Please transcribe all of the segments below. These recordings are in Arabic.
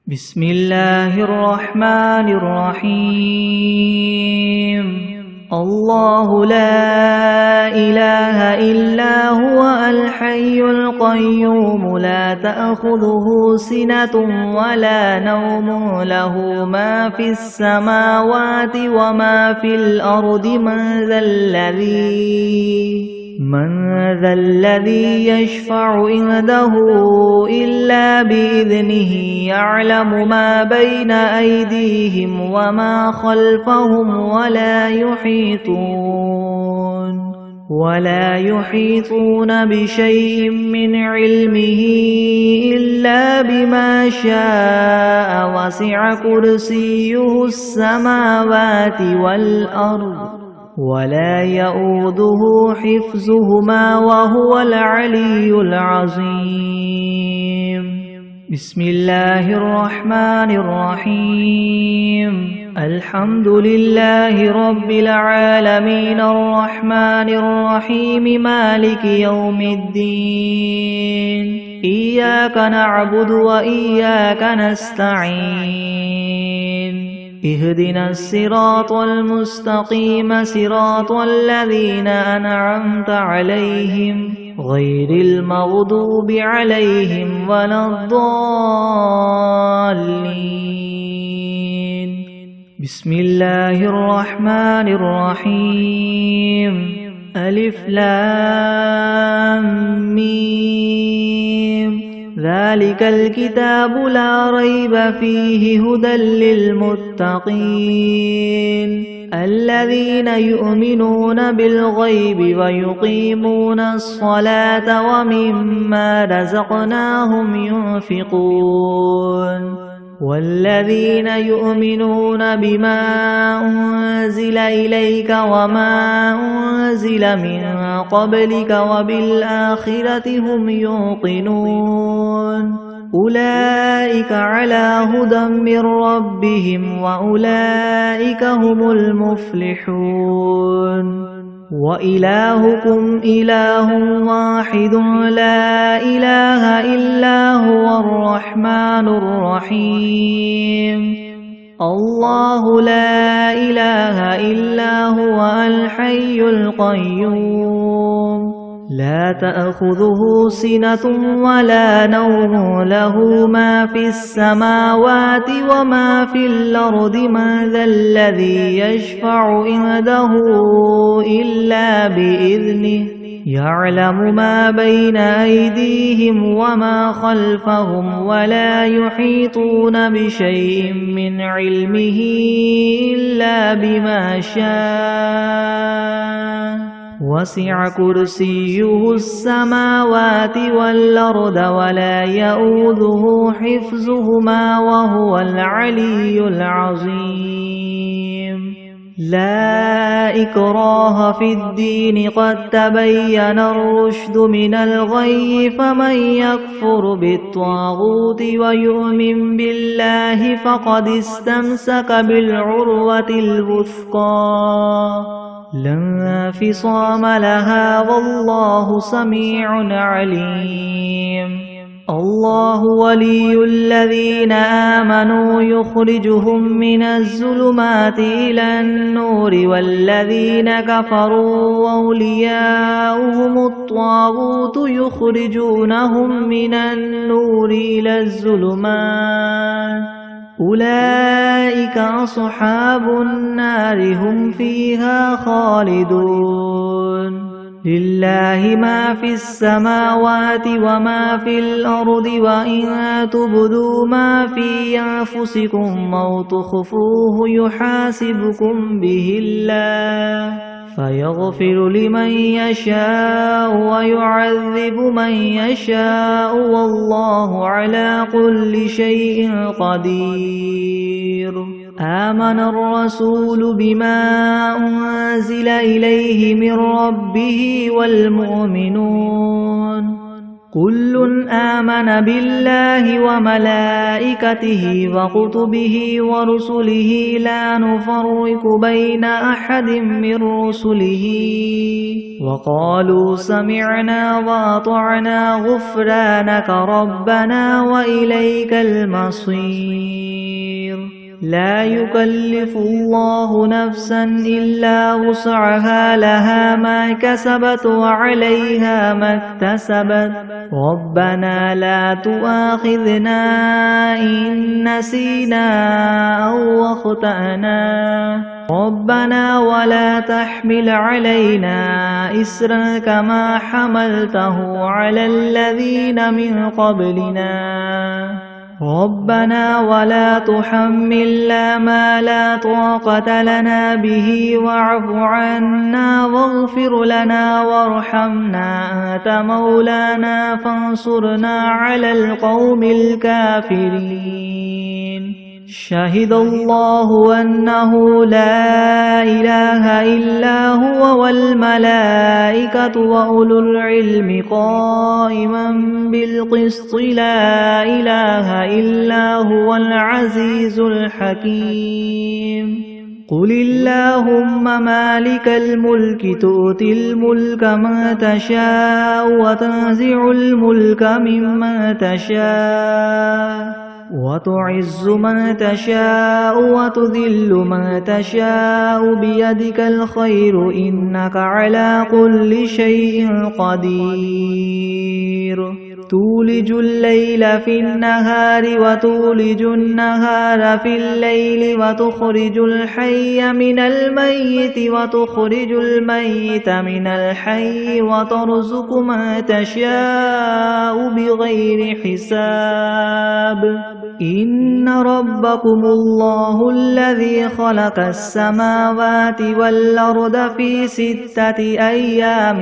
بسم الله الرحمن الرحيم الله لا إله إلا هو الحي القيوم لا تأخذه سنة ولا نوم له ما في السماوات وما في الأرض من ذا الذي يشفع عنده إلا بإذنه يعلم ما بين أيديهم وما خلفهم ولا يحيطون بشيء من علمه إلا بما شاء وسع كرسيه السماوات والأرض ولا يؤوده حفظهما وهو العلي العظيم بسم الله الرحمن الرحيم الحمد لله رب العالمين الرحمن الرحيم مالك يوم الدين إياك نعبد وإياك نستعين اهدنا الصراط المستقيم صراط الذين أنعمت عليهم غير المغضوب عليهم ولا الضالين بسم الله الرحمن الرحيم ألف لام ميم ذلك الكتاب لا ريب فيه هدى للمتقين الذين يؤمنون بالغيب ويقيمون الصلاة ومما رزقناهم ينفقون والذين يؤمنون بما أنزل إليك وما أنزل من قبلك وبالآخرة هم يوقنون أولئك على هدى من ربهم وأولئك هم المفلحون وإلهكم إله واحد لا إله إلا هو الرحمن الرحيم الله لا إله إلا هو الحي القيوم لا تأخذه سنة ولا نوم له ما في السماوات وما في الأرض من ذا الذي يشفع عنده إلا بإذنه يعلم ما بين أيديهم وما خلفهم ولا يحيطون بشيء من علمه إلا بما شاء وسع كرسيه السماوات والأرض ولا يؤوده حفظهما وهو العلي العظيم لا إكراه في الدين قد تبين الرشد من الغي فمن يكفر بالطاغوت ويؤمن بالله فقد استمسك بالعروة الوثقى لا انفصام لها والله سميع عليم الله ولي الذين آمنوا يخرجهم من الظلمات إلى النور والذين كفروا أولياؤهم الطاغوت يخرجونهم من النور إلى الظلمات أولئك أصحاب النار هم فيها خالدون لله ما في السماوات وما في الأرض وإن تبدوا ما في أنفسكم أو تخفوه يحاسبكم به الله فيغفر لمن يشاء ويعذب من يشاء والله على كل شيء قدير آمن الرسول بما أنزل إليه من ربه والمؤمنون كل آمن بالله وملائكته وكتبه ورسله لا نفرق بين أحد من رسله وقالوا سمعنا وأطعنا غفرانك ربنا وإليك المصير لا يكلف الله نفسا إلا وسعها لها ما كسبت وعليها ما اكتسبت ربنا لا تؤاخذنا إن نسينا أو أخطأنا ربنا ولا تحمل علينا إسرا كما حملته على الذين من قبلنا ربنا ولا تحملنا ما لا طاقة لنا به واعف عنا واغفر لنا وارحمنا أنت مولانا فانصرنا على القوم الكافرين شهد الله أنه لا إله إلا هو والملائكة وأولو العلم قائما بالقسط لا إله إلا هو العزيز الحكيم قل اللهم مالك الملك تؤتي الملك من تشاء وتنزع الملك ممن تشاء وتعز من تشاء وتذل من تشاء بيدك الخير إنك على كل شيء قدير تولج الليل في النهار وتولج النهار في الليل وتخرج الحي من الميت وتخرج الميت من الحي وترزق من تشاء بغير حساب إن ربكم الله الذي خلق السماوات والأرض في 6 أيام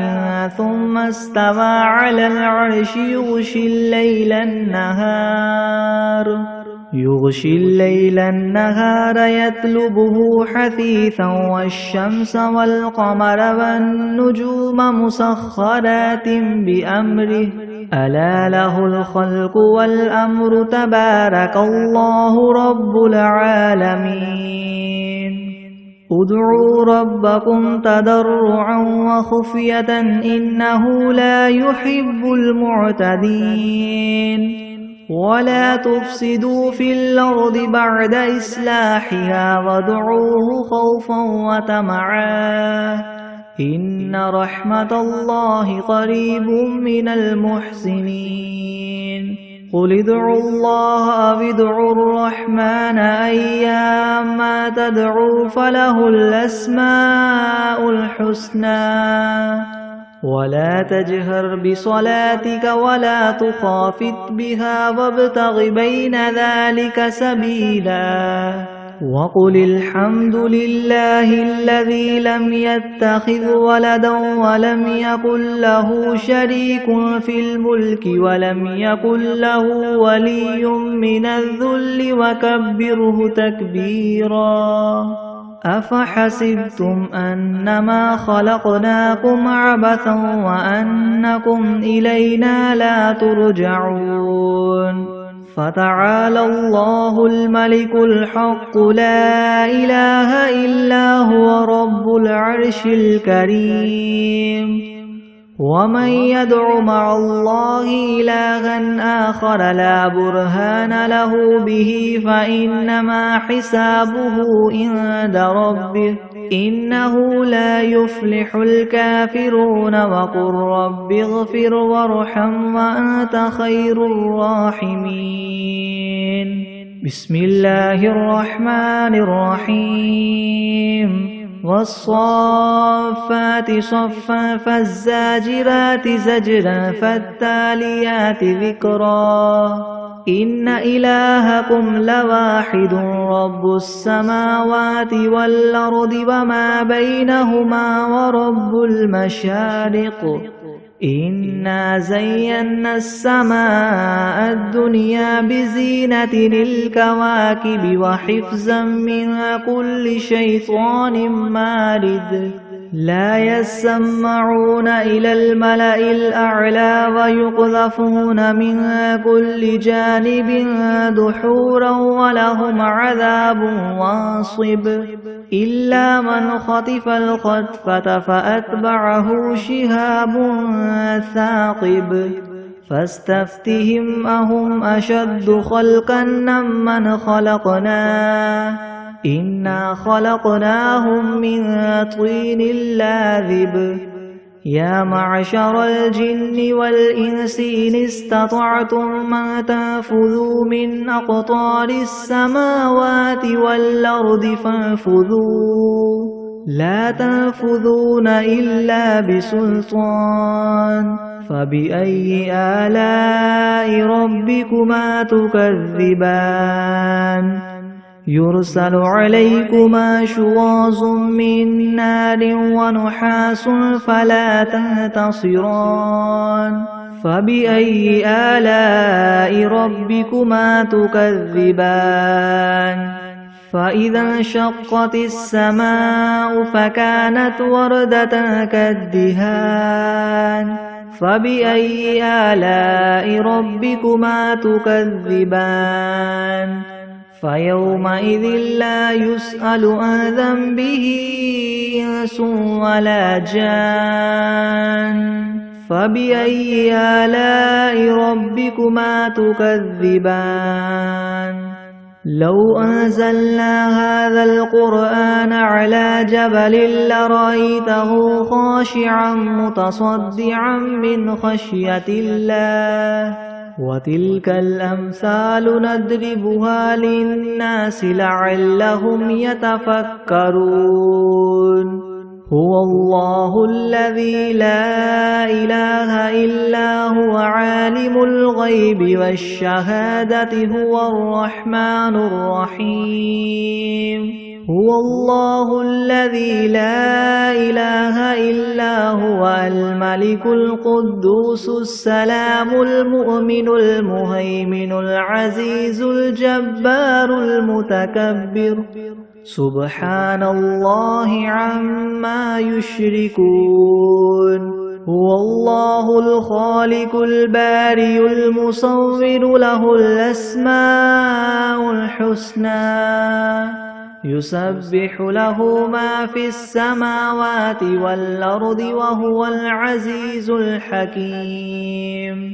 ثم استوى على العرش يغشي الليل النهار يطلبه حثيثا والشمس والقمر والنجوم مسخرات بأمره ألا له الخلق والأمر تبارك الله رب العالمين ادعوا ربكم تضرعا وخفية إنه لا يحب المعتدين ولا تفسدوا في الأرض بعد إصلاحها وادعوه خوفا وطمعا إن رحمة الله قريب من المحسنين قل ادعوا الله أو ادعوا الرحمن أيما تدعوا فله الأسماء الحسنى ولا تجهر بصلاتك ولا تخافت بها وابتغ بين ذلك سبيلا وقل الحمد لله الذي لم يتخذ ولدا ولم يكن له شريك في الملك ولم يكن له ولي من الذل وكبره تكبيرا أفحسبتم أنما خلقناكم عبثا وأنكم إلينا لا ترجعون فتعالى الله الملك الحق لا إله إلا هو رب العرش الكريم ومن يدع مع الله إلها آخر لا برهان له به فإنما حسابه عند ربه إنه لا يفلح الكافرون وقل رب اغفر وارحم وأنت خير الراحمين بسم الله الرحمن الرحيم والصافات صفا فالزاجرات زجرا فالتاليات ذكرا إن إلهكم لواحد رب السماوات والأرض وما بينهما ورب المشارق إنا زينا السماء الدنيا بزينة الكواكب وحفظا من كل شيطان مارد لا يسمعون إلى الملأ الأعلى ويقذفون من كل جانب دحورا ولهم عذاب واصب إلا من خطف الخطفة فأتبعه شهاب ثاقب فاستفتهم أهم أشد خلقا ممن خلقنا إنا خلقناهم من طين لاذب يا معشر الجن والإنس إن استطعتم أن تنفذوا من أقطار السماوات والأرض فانفذوا لا تنفذون إلا بسلطان فبأي آلاء ربكما تكذبان يرسل عليكما شواظ من نار ونحاس فلا تنتصران فبأي آلاء ربكما تكذبان فإذا انشقت السماء فكانت وردة كالدهان فبأي آلاء ربكما تكذبان فيومئذ لا يسأل عن ذنبه إنس ولا جان فبأي آلاء ربكما تكذبان لو أنزلنا هذا القرآن على جبل لرأيته خاشعا متصدعا من خشية الله وتلك الأمثال نضربها للناس لعلهم يتفكرون هو الله الذي لا إله إلا هو عالم الغيب والشهادة هو الرحمن الرحيم هو الله الذي لا إله إلا هو الملك القدوس السلام المؤمن المهيمن العزيز الجبار المتكبر سبحان الله عما يشركون هو الله الخالق البارئ المصور له الأسماء الحسنى يسبح له ما في السماوات والأرض وهو العزيز الحكيم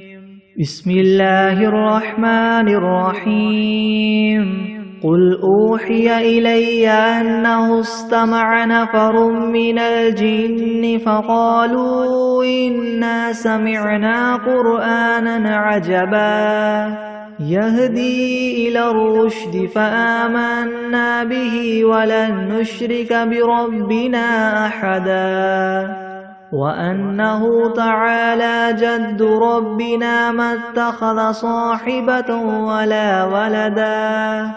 بسم الله الرحمن الرحيم قل أوحي إلي أنه استمع نفر من الجن فقالوا إنا سمعنا قرآنا عجبا يهدي إلى الرشد فآمنا به ولن نشرك بربنا أحدا وأنه تعالى جد ربنا ما اتخذ صاحبة ولا ولدا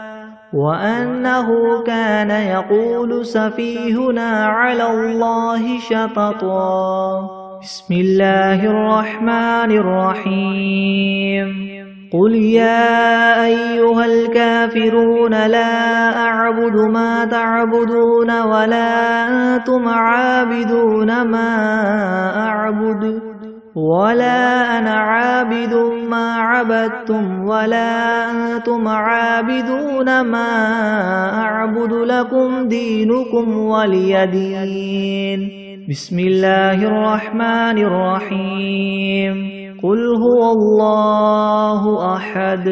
وأنه كان يقول سفيهنا على الله شططا بسم الله الرحمن الرحيم قل يا أيها الكافرون لا أعبد ما تعبدون ولا أنتم عابدون ما أعبد ولا أنا عابد ما عبدتم ولا أنتم عابدون ما أعبد لكم دينكم ولي دين بسم الله الرحمن الرحيم قل هو الله أحد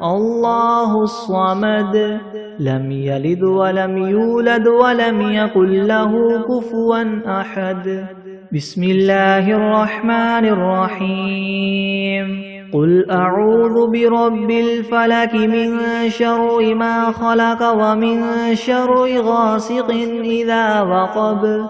الله الصمد لم يلد ولم يولد ولم يكن له كفوا أحد بسم الله الرحمن الرحيم قل أعوذ برب الفلك من شر ما خلق ومن شر غاسق إذا وقب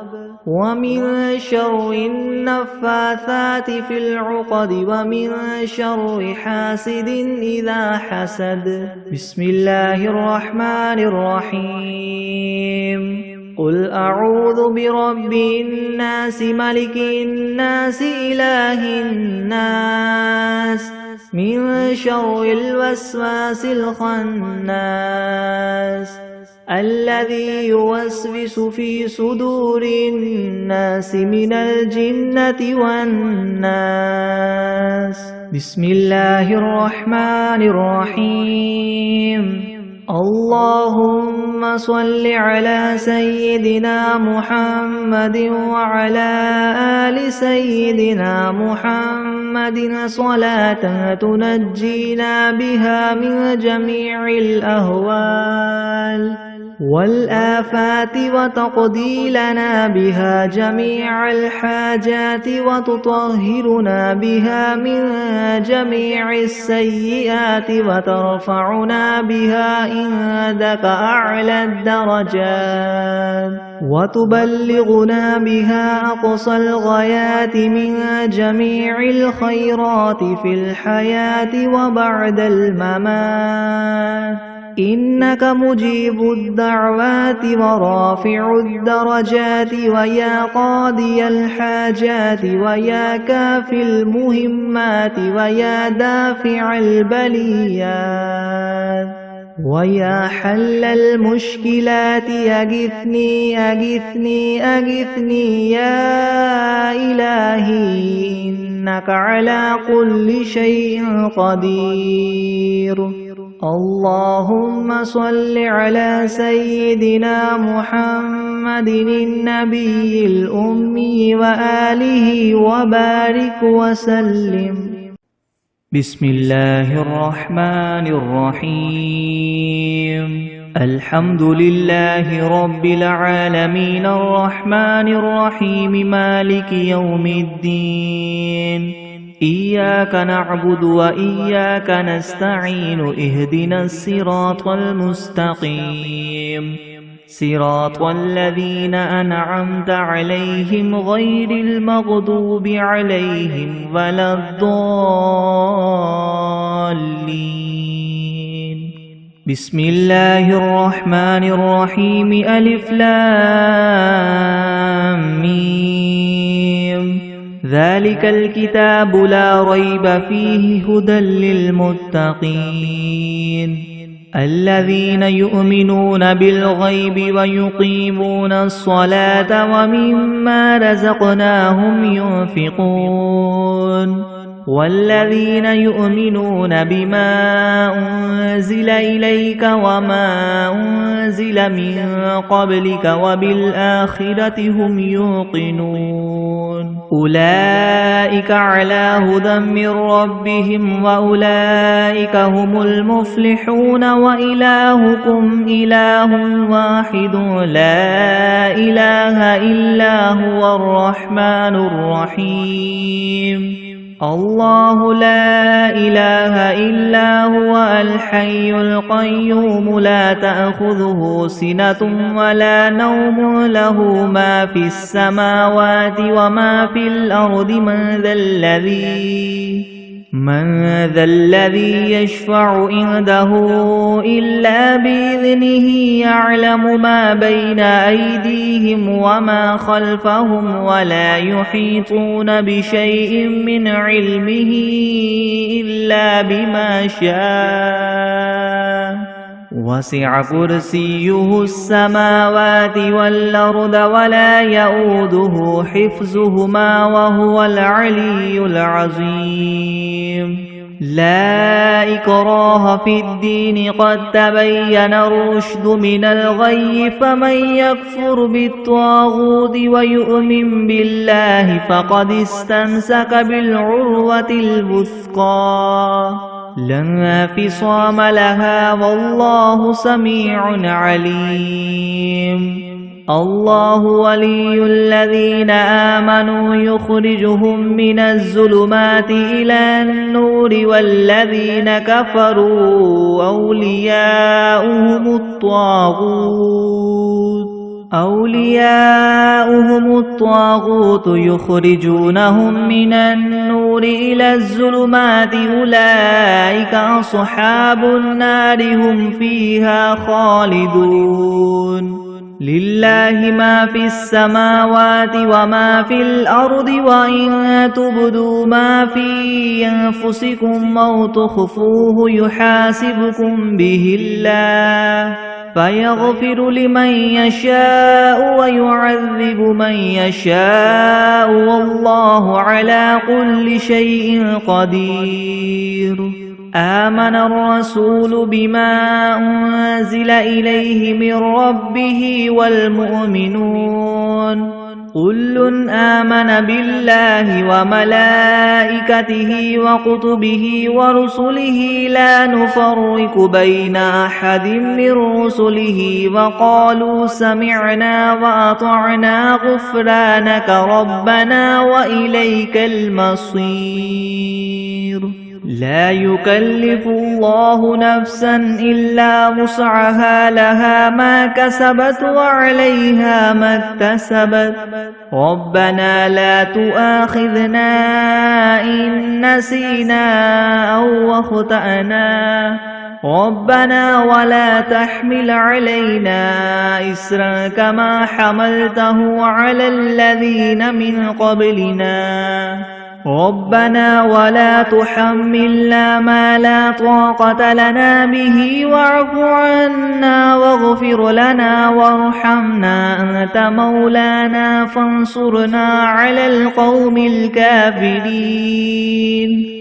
ومن شر النفاثات في العقد ومن شر حاسد إذا حسد بسم الله الرحمن الرحيم قل أعوذ برب الناس ملك الناس إله الناس من شر الوسواس الخناس الذي يوسوس في صدور الناس من الجنة والناس. بسم الله الرحمن الرحيم. اللهم صل على سيدنا محمد وعلى آل سيدنا محمد صلاة تنجينا بها من جميع الأهوال والآفات وتقضي لنا بها جميع الحاجات وتطهرنا بها من جميع السيئات وترفعنا بها عندك أعلى الدرجات وتبلغنا بها أقصى الغايات من جميع الخيرات في الحياة وبعد الممات. إنك مجيب الدعوات ورافع الدرجات ويا قاضي الحاجات ويا كافي المهمات ويا دافع البليات ويا حل المشكلات. أغثني أغثني أغثني يا إلهي إنك على كل شيء قدير. اللهم صل على سيدنا محمد النبي الأمي وآله وبارك وسلم. بسم الله الرحمن الرحيم. الحمد لله رب العالمين الرحمن الرحيم مالك يوم الدين. إياك نعبد وإياك نستعين اهدنا الصراط المستقيم صراط الذين أنعمت عليهم غير المغضوب عليهم ولا الضالين. بسم الله الرحمن الرحيم. ألف لام ميم. ذلك الكتاب لا ريب فيه هدى للمتقين الذين يؤمنون بالغيب ويقيمون الصلاة ومما رزقناهم ينفقون والذين يؤمنون بما أنزل إليك وما أنزل من قبلك وبالآخرة هم يوقنون. أولئك على هدى من ربهم وأولئك هم المفلحون. وإلهكم إله واحد لا إله إلا هو الرحمن الرحيم. الله لا إله إلا هو الحي القيوم لا تأخذه سنة ولا نوم له ما في السماوات وما في الأرض. من ذا الذي يشفع عنده إلا بإذنه يعلم ما بين أيديهم وما خلفهم ولا يحيطون بشيء من علمه إلا بما شاء. وسع كرسيه السماوات والأرض ولا يؤوده حفظهما وهو العلي العظيم. لا إكراه في الدين قد تبين الرشد من الغي فمن يكفر بالطاغوت ويؤمن بالله فقد استمسك بالعروة الوثقى لا انفصام لها والله سميع عليم. الله ولي الذين آمنوا يخرجهم من الظلمات إلى النور والذين كفروا أولياؤهم الطاغوت يخرجونهم من النور إلى الظلمات أولئك أصحاب النار هم فيها خالدون. لله ما في السماوات وما في الأرض وإن تبدوا ما في أنفسكم أو تخفوه يحاسبكم به الله فيغفر لمن يشاء ويعذب من يشاء والله على كل شيء قدير. آمن الرسول بما أنزل إليه من ربه والمؤمنون كل آمن بالله وملائكته وكتبه ورسله لا نفرق بين أحد من رسله وقالوا سمعنا وأطعنا غفرانك ربنا وإليك المصير. لا يكلف الله نفسا إلا وسعها لها ما كسبت وعليها ما اكتسبت ربنا لا تؤاخذنا إن نسينا أو أخطأنا ربنا ولا تحمل علينا إسرا كما حملته على الذين من قبلنا ربنا ولا تحملنا ما لا طاقة لنا به واعف عنا واغفر لنا وارحمنا أنت مولانا فانصرنا على القوم الكافرين.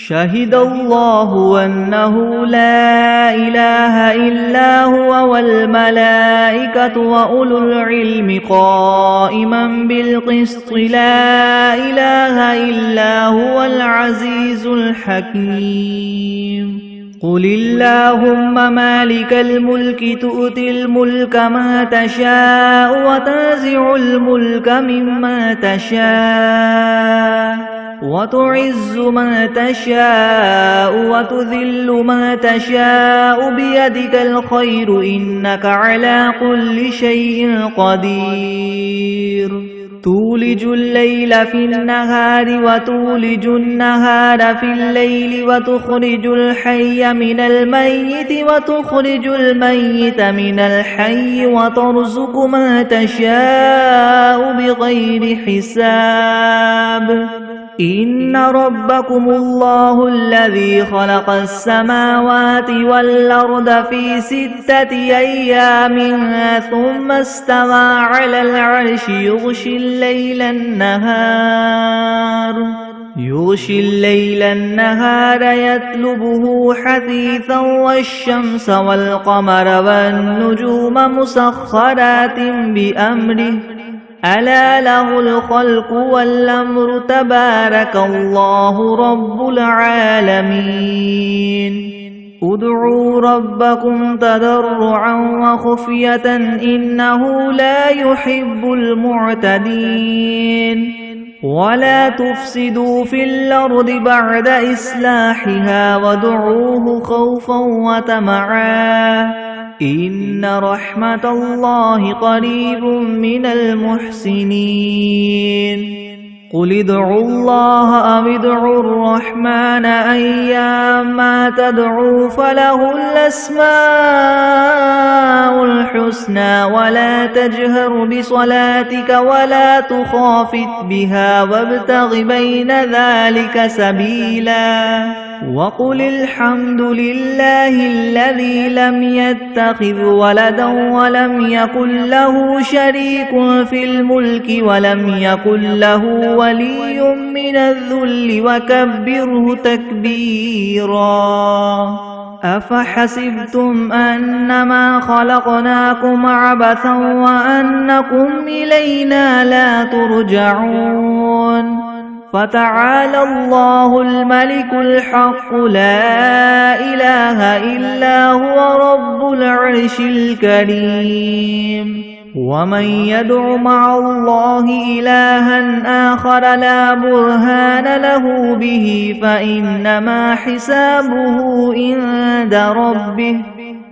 شهد الله أنه لا إله إلا هو والملائكة وأولو العلم قائما بالقسط لا إله إلا هو العزيز الحكيم. قل اللهم مالك الملك تؤتي الملك ما تشاء وتنزع الملك مما تشاء وتعز ما تشاء وتذل ما تشاء بيدك الخير إنك على كل شيء قدير. تولج الليل في النهار وتولج النهار في الليل وتخرج الحي من الميت وتخرج الميت من الحي وترزق ما تشاء بغير حساب. إن ربكم الله الذي خلق السماوات والأرض في 6 أيام ثم استوى على العرش يغشي الليل النهار يطلبه حثيثا والشمس والقمر والنجوم مسخرات بأمره ألا له الخلق والأمر تبارك الله رب العالمين. ادعوا ربكم تضرعا وخفية إنه لا يحب المعتدين. ولا تفسدوا في الأرض بعد إصلاحها وادعوه خوفا وطمعا إن رحمة الله قريب من المحسنين. قل ادعوا الله أو ادعوا الرحمن أيما تدعوا فله الأسماء الحسنى ولا تجهر بصلاتك ولا تخافت بها وابتغ بين ذلك سبيلا. وقل الحمد لله الذي لم يتخذ ولدا ولم يكن له شريك في الملك ولم يكن له ولي من الذل وكبره تكبيرا. أفحسبتم أنما خلقناكم عبثا وأنكم إلينا لا ترجعون. فتعالى الله الملك الحق لا إله إلا هو رب العرش الكريم. ومن يدع مع الله إلها آخر لا برهان له به فإنما حسابه عند ربه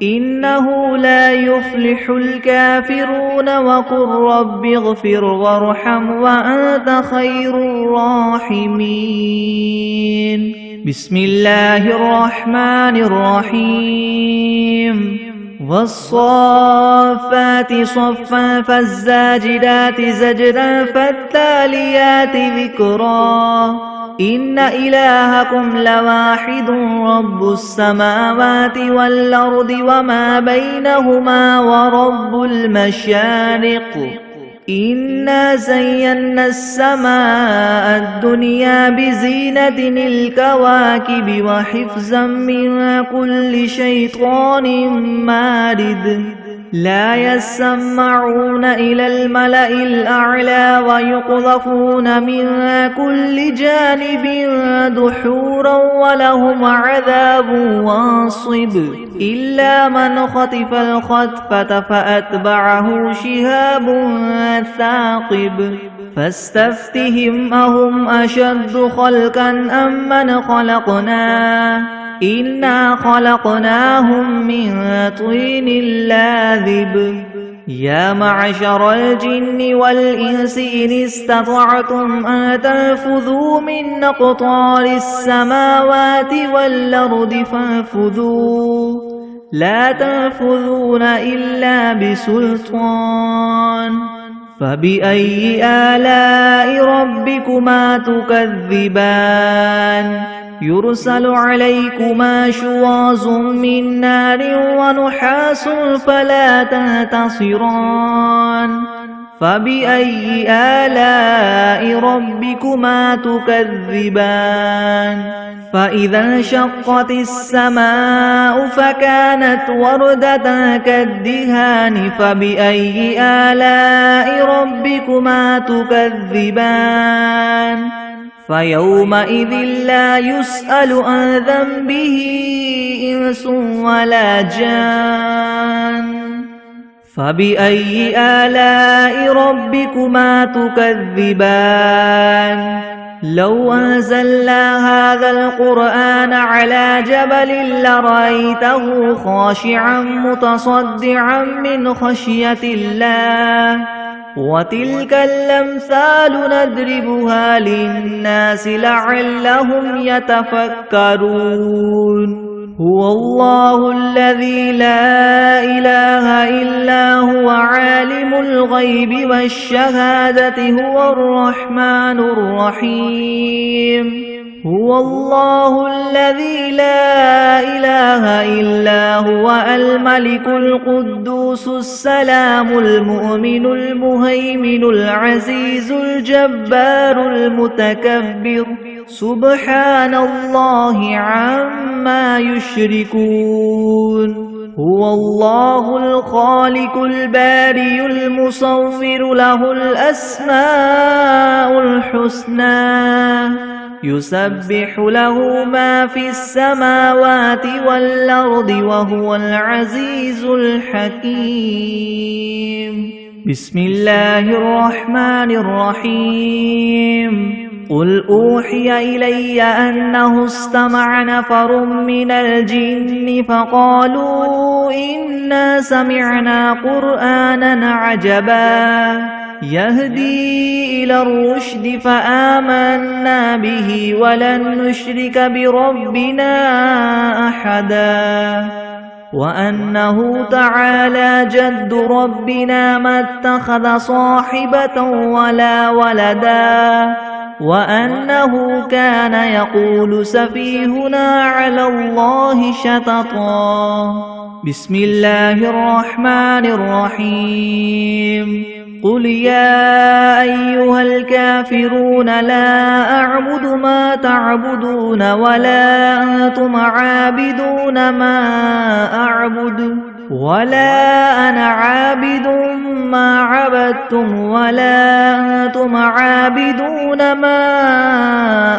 إنه لا يفلح الكافرون. وقل رب اغفر وارحم وأنت خير الراحمين. بسم الله الرحمن الرحيم. والصافات صفا فالزاجرات زجرا فالتاليات ذكرا إن إلهكم لواحد رب السماوات والأرض وما بينهما ورب المشارق إنا زينا السماء الدنيا بزينة الكواكب وحفظا من كل شيطان مارد لا يسمعون إلى الملأ الأعلى ويقذفون من كل جانب دحورا ولهم عذاب واصب إلا من خطف الخطفة فأتبعه شهاب ثاقب فاستفتهم أهم أشد خلقا أم من خلقنا إنا خلقناهم من طين لاذب يا معشر الجن والإنس إن استطعتم أن تنفذوا من أقطار السماوات والأرض فانفذوا لا تنفذون إلا بسلطان فبأي آلاء ربكما تكذبان يرسل عليكما شواظ من نار ونحاس فلا تنتصران فبأي آلاء ربكما تكذبان فإذا انشقت السماء فكانت وردة كالدهان فبأي آلاء ربكما تكذبان فيومئذ لا يسأل عن ذنبه إنس ولا جان فبأي آلاء ربكما تكذبان لو أنزلنا هذا القرآن على جبل لرأيته خاشعا متصدعا من خشية الله وتلك الأمثال نضربها للناس لعلهم يتفكرون هو الله الذي لا إله إلا هو عالم الغيب والشهادة هو الرحمن الرحيم هو الله الذي لا إله إلا هو الملك القدوس السلام المؤمن المهيمن العزيز الجبار المتكبر سبحان الله عما يشركون هو الله الخالق البارئ المصور له الأسماء الحسنى يسبح له ما في السماوات والأرض وهو العزيز الحكيم بسم الله الرحمن الرحيم قل أوحي إلي أنه استمع نفر من الجن فقالوا إنا سمعنا قرآنا عجبا يهدي إلى الرشد فآمنا به ولن نشرك بربنا أحدا وأنه تعالى جد ربنا ما اتخذ صاحبة ولا ولدا وأنه كان يقول سفيهنا على الله شططا بسم الله الرحمن الرحيم قل يا أيها الكافرون لا أعبد ما تعبدون ولا أنتم عابدون ما أعبد ولا أنا عابد ما عبدتم ولا أنتم عابدون ما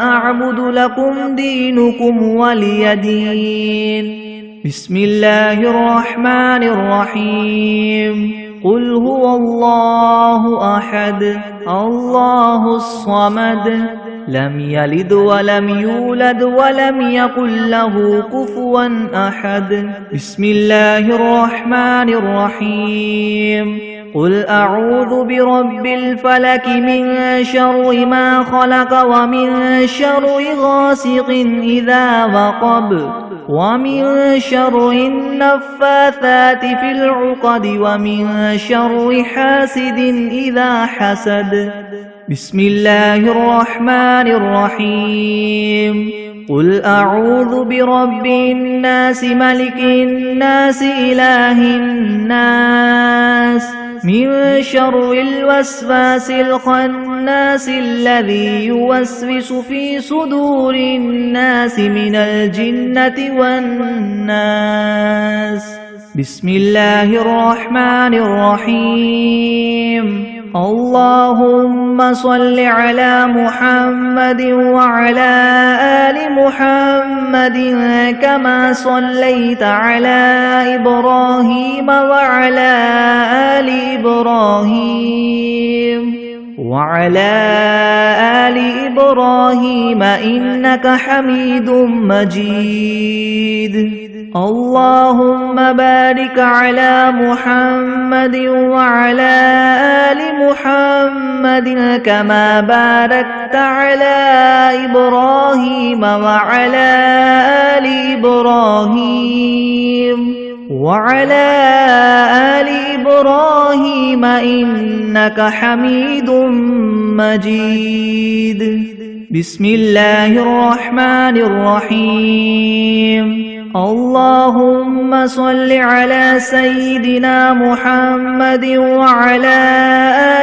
أعبد لكم دينكم ولي دين بسم الله الرحمن الرحيم قل هو الله أحد الله الصمد لم يلد ولم يولد ولم يكن له كفوا أحد بسم الله الرحمن الرحيم قل أعوذ برب الفلك من شر ما خلق ومن شر غاسق إذا وقب ومن شر النفاثات في العقد ومن شر حاسد إذا حسد. بسم الله الرحمن الرحيم. قل أعوذ برب الناس ملك الناس إله الناس من شر الوسواس الخناس الذي يوسوس في صدور الناس من الجنة والناس. بسم الله الرحمن الرحيم. اللهم صل على محمد وعلى آل محمد كما صليت على إبراهيم وعلى آل إبراهيم إنك حميد مجيد. اللهم بارك على محمد وعلى آل محمد كما باركت على إبراهيم وعلى آل إبراهيم إنك حميد مجيد. بسم الله الرحمن الرحيم. اللهم صل على سيدنا محمد وعلى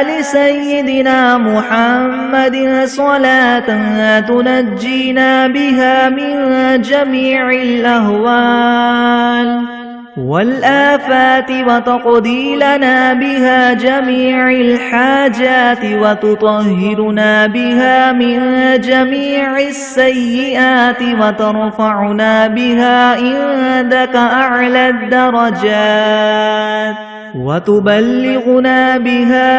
آل سيدنا محمد صلاة تنجينا بها من جميع الأهوال والآفات وتقضي لنا بها جميع الحاجات وتطهرنا بها من جميع السيئات وترفعنا بها عندك أعلى الدرجات وتبلغنا بها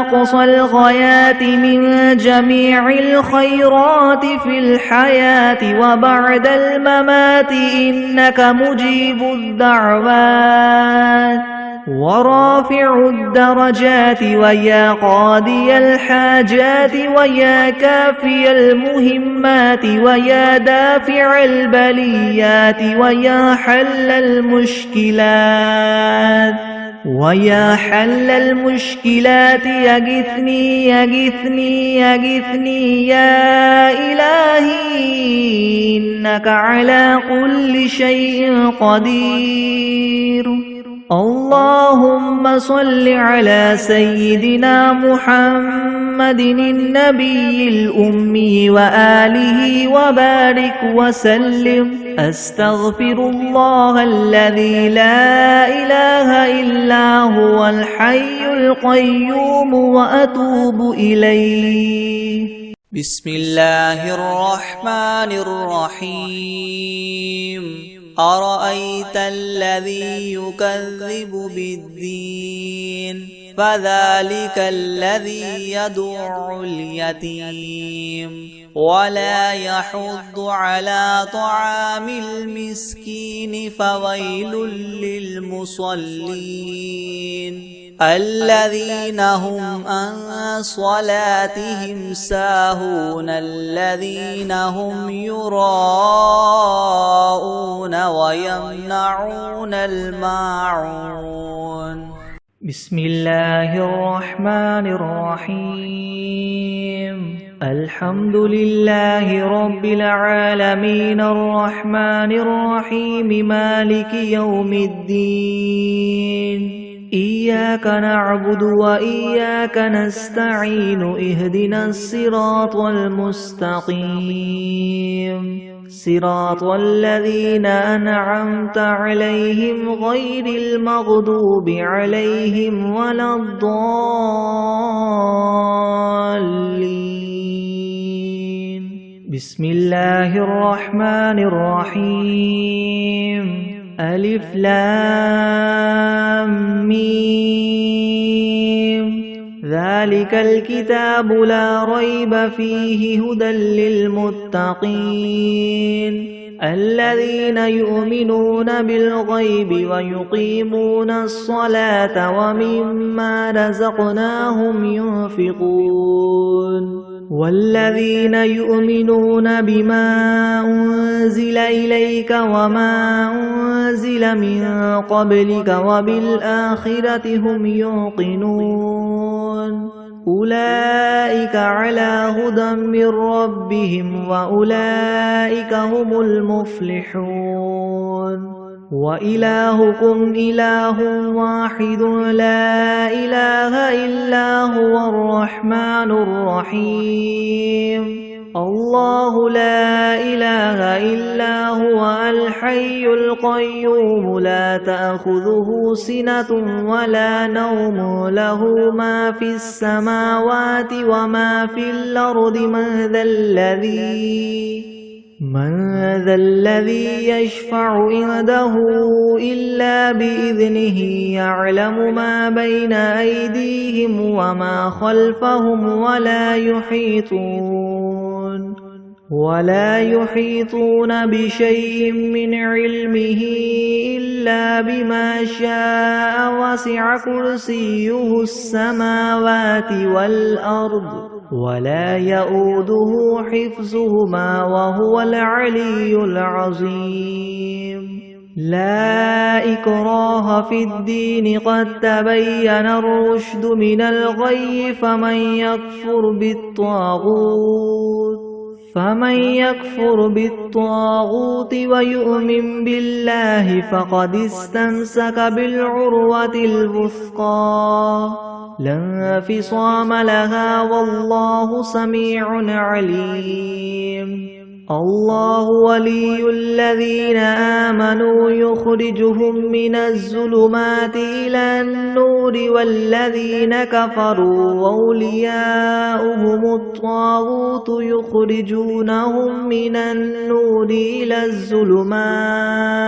أقصى الغايات من جميع الخيرات في الحياة وبعد الممات إنك مجيب الدعوات ورافع الدرجات ويا قاضي الحاجات ويا كافي المهمات ويا دافع البليات ويا حل المشكلات يغثني يا إلهي إنك على كل شيء قدير. اللهم صل على سيدنا محمد النبي الأمي وآله وبارك وسلم. أستغفر الله الذي لا إله إلا هو الحي القيوم وأتوب إليه. بسم الله الرحمن الرحيم. أرأيت الذي يكذب بالدين فذلك الذي يدع اليتيم ولا يحض على طعام المسكين فويل للمصلين الذين هم عن صلاتهم ساهون الذين هم يراءون ويمنعون الماعون. بسم الله الرحمن الرحيم. الحمد لله رب العالمين الرحمن الرحيم مالك يوم الدين. إياك نعبد وإياك نستعين اهدنا الصراط المستقيم صراط الذين أنعمت عليهم غير المغضوب عليهم ولا الضالين. بسم الله الرحمن الرحيم. ألف لام ميم. ذلك الكتاب لا ريب فيه هدى للمتقين الذين يؤمنون بالغيب ويقيمون الصلاة ومما رزقناهم ينفقون. والذين يؤمنون بما أنزل إليك وما أنزل من قبلك وبالآخرة هم يوقنون أولئك على هدى من ربهم وأولئك هم المفلحون وإلهكم إله واحد لا إله إلا هو الرحمن الرحيم الله لا إله إلا هو الحي القيوم لا تأخذه سنة ولا نوم له ما في السماوات وما في الأرض من ذا الذي يشفع عنده إلا بإذنه يعلم ما بين أيديهم وما خلفهم ولا يحيطون بشيء من علمه إلا بما شاء وسع كرسيه السماوات والأرض ولا يؤوده حفظهما وهو العلي العظيم لا إكراه في الدين قد تبين الرشد من الغي فمن يكفر بالطاغوت ويؤمن بالله فقد استمسك بالعروة الوثقى لا انفصام لها والله سميع عليم الله ولي الذين آمنوا يخرجهم من الظلمات إلى النور والذين كفروا أولياؤهم الطاغوت يخرجونهم من النور إلى الظلمات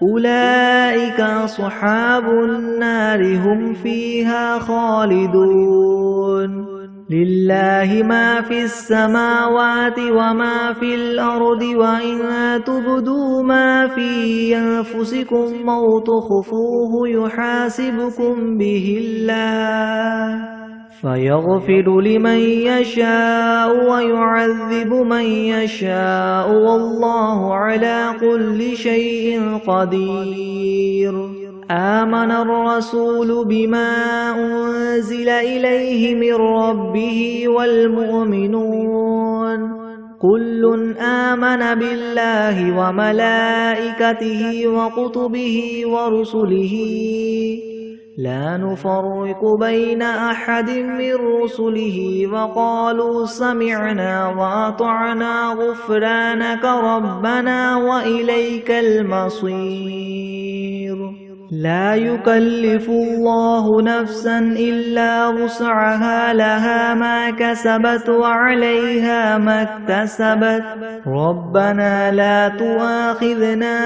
أولئك أصحاب النار هم فيها خالدون لله ما في السماوات وما في الأرض وإن تبدوا ما في أنفسكم أو تخفوه يحاسبكم به الله فيغفر لمن يشاء ويعذب من يشاء والله على كل شيء قدير آمن الرسول بما أنزل إليه من ربه والمؤمنون كل آمن بالله وملائكته وكتبه ورسله لا نفرق بين أحد من رسله وقالوا سمعنا وأطعنا غفرانك ربنا وإليك المصير لا يكلف الله نفسا إلا وسعها لها ما كسبت وعليها ما اكتسبت ربنا لا تؤاخذنا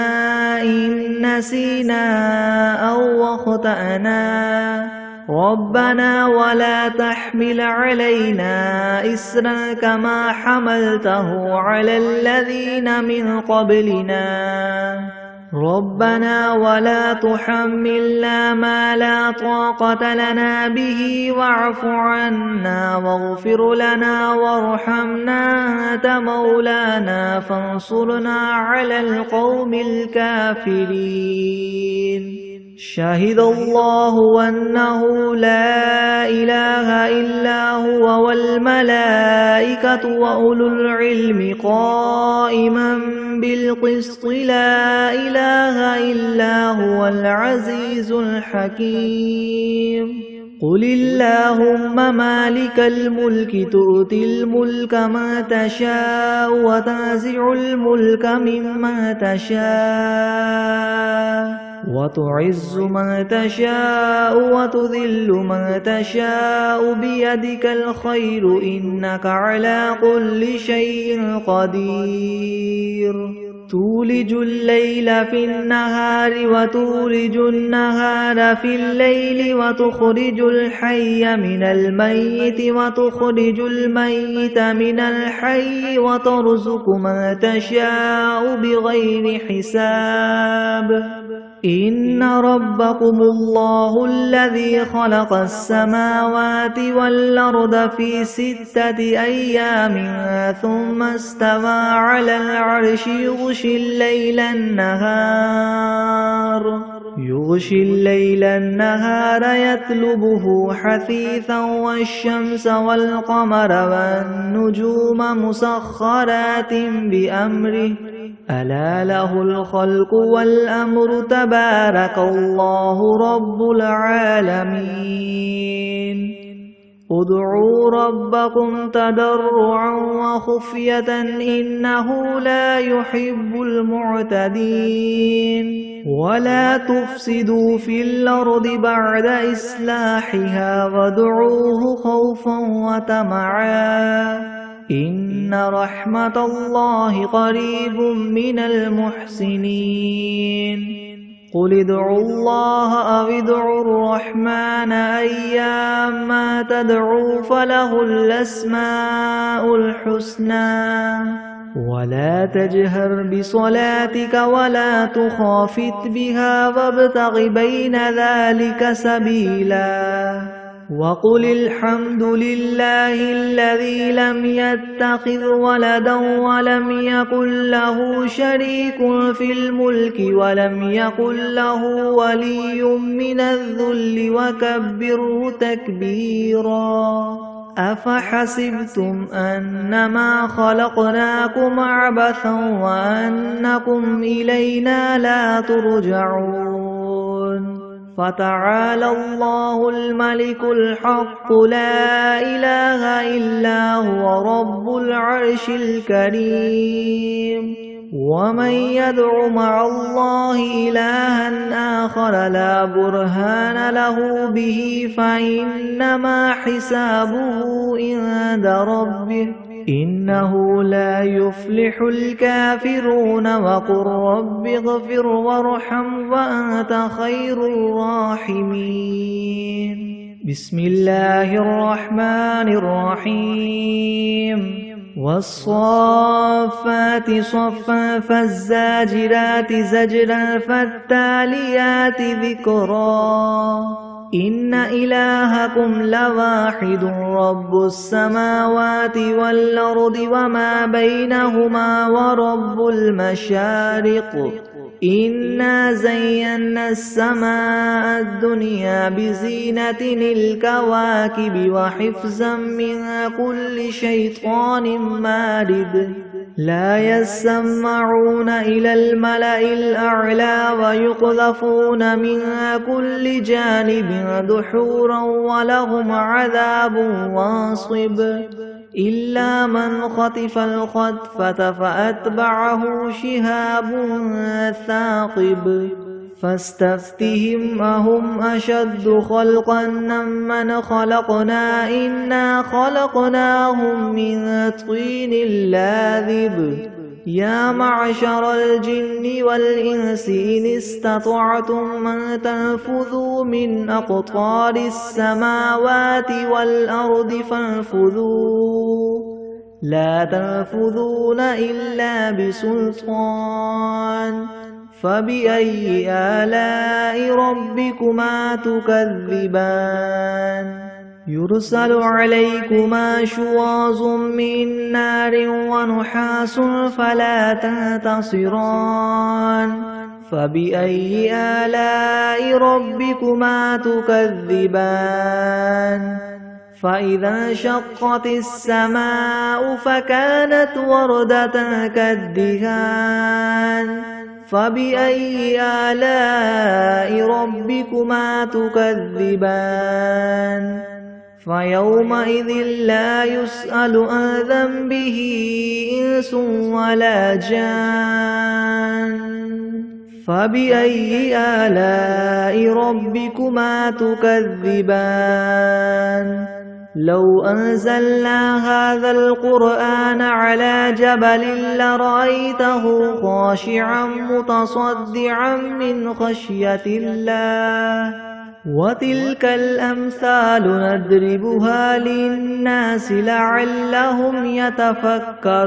إن نسينا أو أخطأنا ربنا ولا تحمل علينا إسرا كما حملته على الذين من قبلنا ربنا ولا تحملنا ما لا طاقة لنا به واعف عنا واغفر لنا وارحمنا أنت مولانا فانصرنا على القوم الكافرين شهد الله أنه لا إله إلا هو والملائكة وأولو العلم قائما بالقسط لا إله إلا هو العزيز الحكيم قل اللهم مالك الملك تؤتي الملك ما تشاء وتنزع الملك ممن تشاء وتعز من تشاء وتذل من تشاء بيدك الخير إنك على كل شيء قدير تولج الليل في النهار وتولج النهار في الليل وتخرج الحي من الميت وتخرج الميت من الحي وترزق من تشاء بغير حساب إن ربكم الله الذي خلق السماوات والأرض في 6 أيام ثم استوى على العرش يغشي الليل النهار يطلبه حثيثا والشمس والقمر والنجوم مسخرات بأمره ألا له الخلق والأمر تبارك الله رب العالمين ادعوا ربكم تضرعا وخفية إنه لا يحب المعتدين ولا تفسدوا في الأرض بعد إصلاحها وادعوه خوفا وطمعا إن رحمة الله قريب من المحسنين قل ادعوا الله أو ادعوا الرحمن أيما تدعوا فله الأسماء الحسنى ولا تجهر بصلاتك ولا تخافت بها وابتغ بين ذلك سبيلا وقل الحمد لله الذي لم يتخذ ولدا ولم يكن له شريك في الملك ولم يكن له ولي من الذل وكبره تكبيرا أفحسبتم أنما خلقناكم عبثا وأنكم إلينا لا ترجعون فتعالى الله الملك الحق لا إله إلا هو رب العرش الكريم ومن يدع مع الله إلها آخر لا برهان له به فإنما حسابه عند ربه إنه لا يفلح الكافرون وقل رب اغفر وارحم وأنت خير الراحمين بسم الله الرحمن الرحيم والصافات صفا فالزاجرات زجرا فالتاليات ذكرا إن إلهكم لواحد رب السماوات والأرض وما بينهما ورب المشارق إنا زينا السماء الدنيا بزينة الكواكب وحفظا من كل شيطان مارد لا يسمعون إلى الملأ الأعلى ويقذفون من كل جانب دحورا ولهم عذاب واصب إلا من خطف الخطفة فأتبعه شهاب ثاقب فاستفتهم أهم أشد خلقا ممن خلقنا إنا خلقناهم من طين لاذب يا معشر الجن والإنس إن استطعتم أن تنفذوا من أقطار السماوات والأرض فانفذوا لا تنفذون إلا بسلطان فبأي آلاء ربكما تكذبان يرسل عليكما شواظ من نار ونحاس فلا تنتصران فبأي آلاء ربكما تكذبان فإذا انشقت السماء فكانت وردة كالدهان فبأي آلاء ربكما تكذبان فيومئذ لا يسأل عن ذنبه إنس ولا جان فبأي آلاء ربكما تكذبان لو أنزلنا هذا القرآن على جبل لرأيته خاشعا متصدعا من خشية الله وتلك الأمثال نضربها للناس لعلهم يتفكرون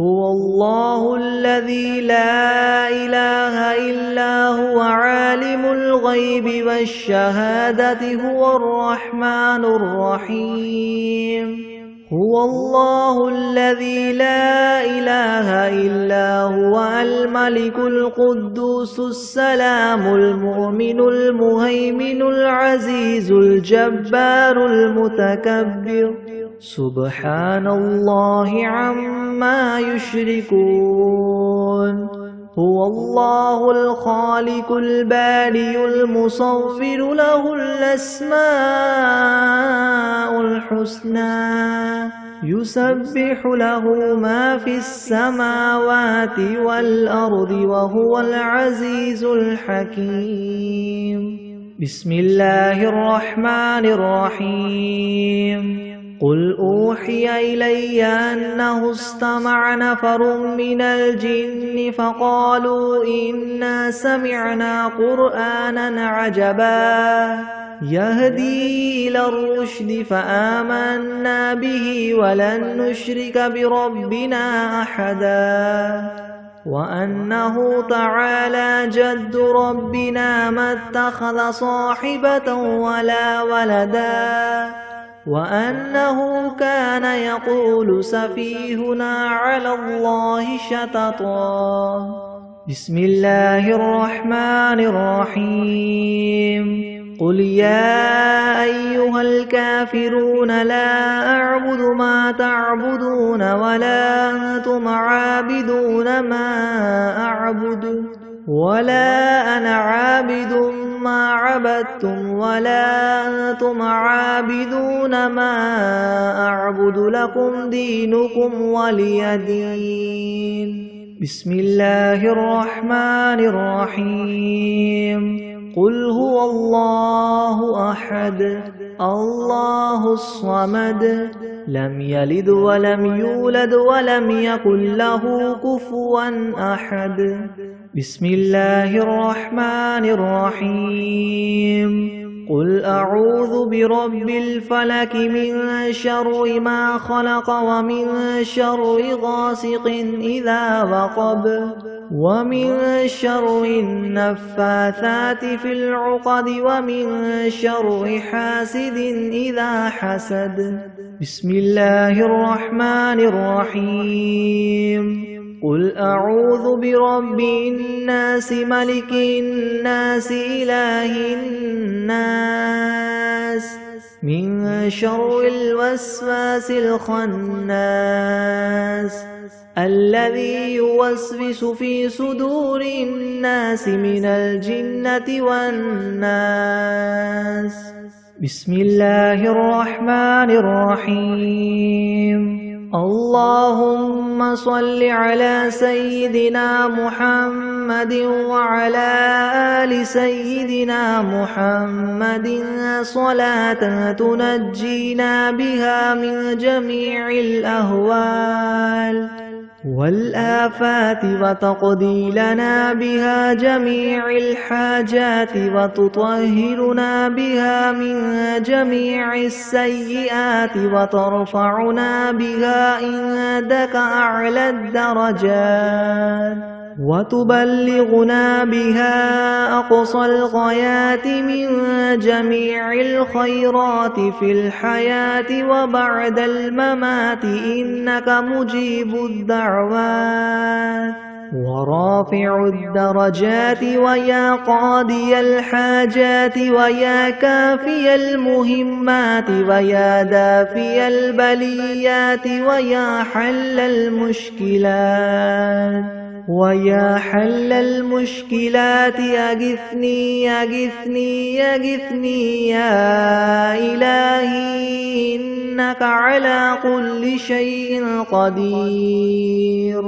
هو الله الذي لا إله إلا هو عالم الغيب والشهادة هو الرحمن الرحيم هو الله الذي لا إله إلا هو الملك القدوس السلام المؤمن المهيمن العزيز الجبار المتكبر سبحان الله عما يشركون هو الله الخالق البارئ المصور له الأسماء الحسنى يسبح له ما في السماوات والأرض وهو العزيز الحكيم بسم الله الرحمن الرحيم قل أوحي إلي أنه استمع نفر من الجن فقالوا إنا سمعنا قرآنا عجبا يهدي إلى الرشد فآمنا به ولن نشرك بربنا أحدا وأنه تعالى جد ربنا ما اتخذ صاحبة ولا ولدا وأنه كان يقول سفيهنا على الله شططا بسم الله الرحمن الرحيم قل يا أيها الكافرون لا أعبد ما تعبدون ولا أنتم عابدون ما أعبد ولا أنا عابد ما عبدتم ولا أنتم عابدون ما أعبد لكم دينكم ولي دين بسم الله الرحمن الرحيم قل هو الله أحد الله الصمد لم يلد ولم يولد ولم يكن له كفوا أحد بسم الله الرحمن الرحيم قل أعوذ برب الفلك من شر ما خلق ومن شر غاسق إذا وقب ومن شر النفاثات في العقد ومن شر حاسد إذا حسد بسم الله الرحمن الرحيم قل أعوذ برب الناس ملك الناس إله الناس من شر الوسواس الخناس الذي يوسوس في صدور الناس من الجنة والناس بسم الله الرحمن الرحيم اللهم صل على سيدنا محمد وعلى آل سيدنا محمد صلاة تنجينا بها من جميع الأهوال والآفات وتقضي لنا بها جميع الحاجات وتطهرنا بها من جميع السيئات وترفعنا بها عندك أعلى الدرجات وتبلغنا بها أقصى الغايات من جميع الخيرات في الحياة وبعد الممات إنك مجيب الدعوات ورافع الدرجات ويا قاضي الحاجات ويا كافي المهمات ويا دافي البليات ويا حل المشكلات ويا حل المشكلات أغثني أغثني أغثني يا إلهي إنك على كل شيء قدير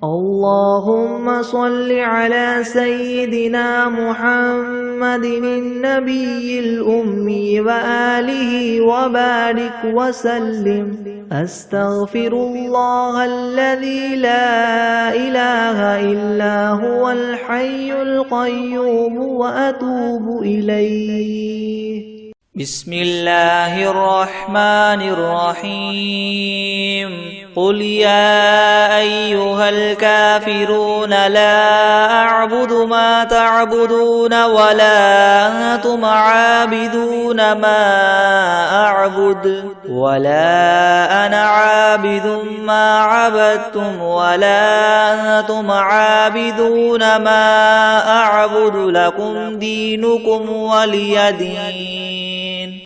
اللهم صل على سيدنا محمد النبي الأمي وآله وبارك وسلم أستغفر الله الذي لا إله إلا هو الحي القيوم وأتوب إليه بسم الله الرحمن الرحيم قل يا أيها الكافرون لا أعبد ما تعبدون ولا أنتم عابدون ما أعبد ولا أنا عابد ما عبدتم ولا أنتم عابدون ما أعبد لكم دينكم ولي دين